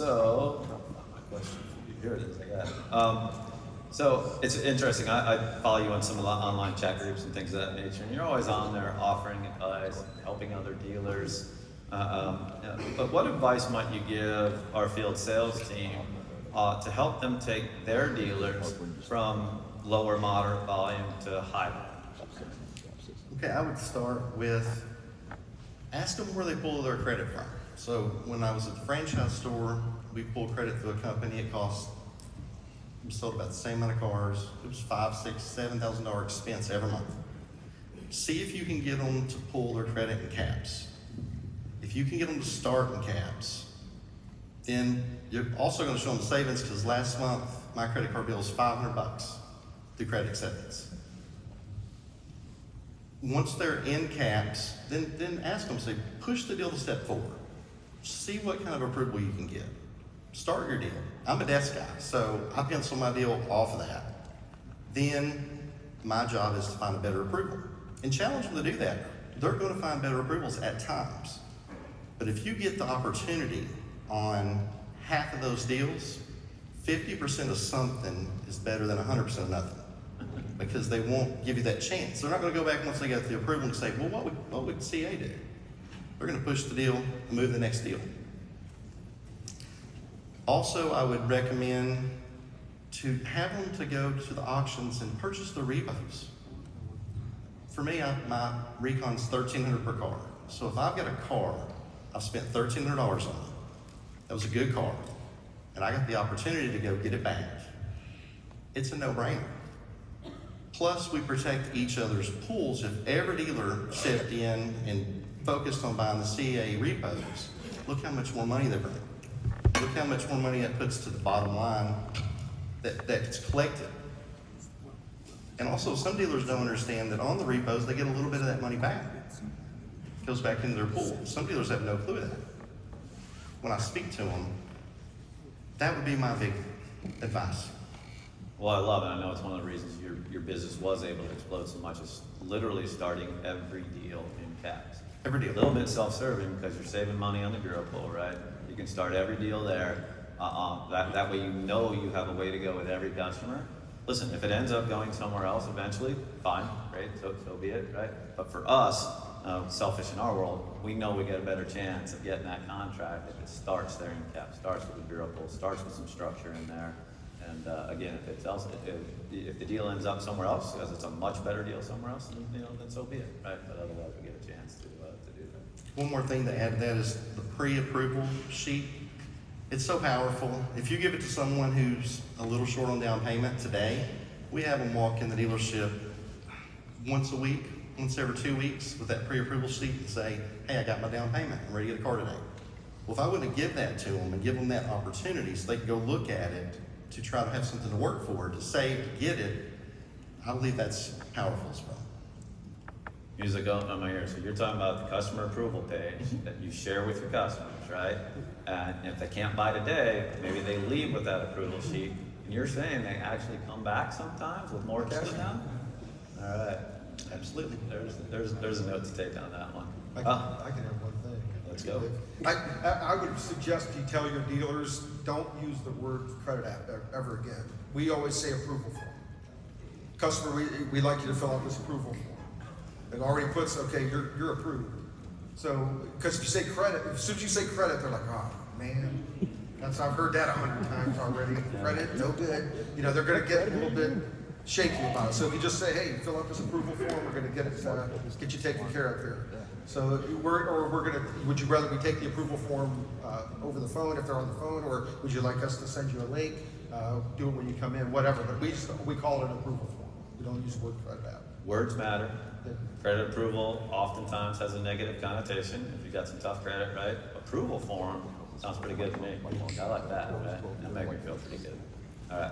So, my question for you, here it is, I got it. So it's interesting, I follow you on some of the online chat groups and things of that nature, and you're always on there offering advice, helping other dealers. Yeah, but what advice might you give our field sales team to help them take their dealers from lower moderate volume to high volume? Okay, I would start with ask them where they pull their credit from. So when I was at the franchise store, we pulled credit through a company. It cost, we sold about the same amount of cars. It was $5,000, $6,000, $7,000 expense every month. See if you can get them to pull their credit in caps. If you can get them to start in caps, then you're also going to show them savings, because last month my credit card bill was $500 through credit acceptance. Once they're in caps, then ask them, say, push the deal to step forward. See what kind of approval you can get. Start your deal. I'm a desk guy, so I pencil my deal off of that. Then my job is to find a better approval and challenge them to do that. They're going to find better approvals at times. But if you get the opportunity on half of those deals, 50% of something is better than 100% of nothing, because they won't give you that chance. They're not going to go back once they get the approval and say, well, what would CA do? They're going to push the deal and move to the next deal. Also, I would recommend to have them to go to the auctions and purchase the repos. For me, my Recon's $1,300 per car. So if I've got a car, I've spent $1,300 on it. That was a good car. And I got the opportunity to go get it back. It's a no-brainer. Plus, we protect each other's pools. If every dealer stepped in and focused on buying the CA repos, look how much more money they bring. Look how much more money that puts to the bottom line that's collected. And also, some dealers don't understand that on the repos, they get a little bit of that money back. It goes back into their pool. Some dealers have no clue of that. When I speak to them, that would be my big advice. Well, I love it. I know it's one of the reasons your business was able to explode so much, is literally starting every deal in caps. Every deal. A little bit self-serving because you're saving money on the bureau pool, right? You can start every deal there. That way you know you have a way to go with every customer. Listen, if it ends up going somewhere else eventually, fine, great, so be it, right? But for us, selfish in our world, we know we get a better chance of getting that contract if it starts there in cap, starts with the bureau pool, starts with some structure in there. And again, if the deal ends up somewhere else, because it's a much better deal somewhere else, then so be it, right? But otherwise, we get a chance to do that. One more thing to add to that is the pre-approval sheet. It's so powerful. If you give it to someone who's a little short on down payment today, we have them walk in the dealership once a week, once every 2 weeks with that pre-approval sheet and say, hey, I got my down payment. I'm ready to get a car today. Well, if I wouldn't give that to them and give them that opportunity so they can go look at it to try to have something to work for, to save, to get it, I believe that's powerful as well. Music on my ears. So you're talking about the customer approval page that you share with your customers, right? And if they can't buy today, maybe they leave with that approval sheet. And you're saying they actually come back sometimes with more cash down? All right. Absolutely. There's a note to take on that one. I can have one thing. Let's go. I would suggest you tell your dealers, don't use the word credit app ever again. We always say approval form. Customer, we like you to fill out this approval form. It already puts, okay, you're approved. So, because if you say credit, as soon as you say credit, they're like, oh, man, I've heard that 100 times already. Credit, no good. They're going to get a little bit shaky about it. So if you just say, hey, fill out this approval form, we're going to get you taken care of here. So would you rather we take the approval form over the phone if they're on the phone, or would you like us to send you a link? Do it when you come in, whatever. But we call it an approval form. We don't use the word credit app. Words matter. Credit approval oftentimes has a negative connotation if you got some tough credit, right? Approval form sounds pretty good to me. I like that, right? That makes me feel pretty good. All right.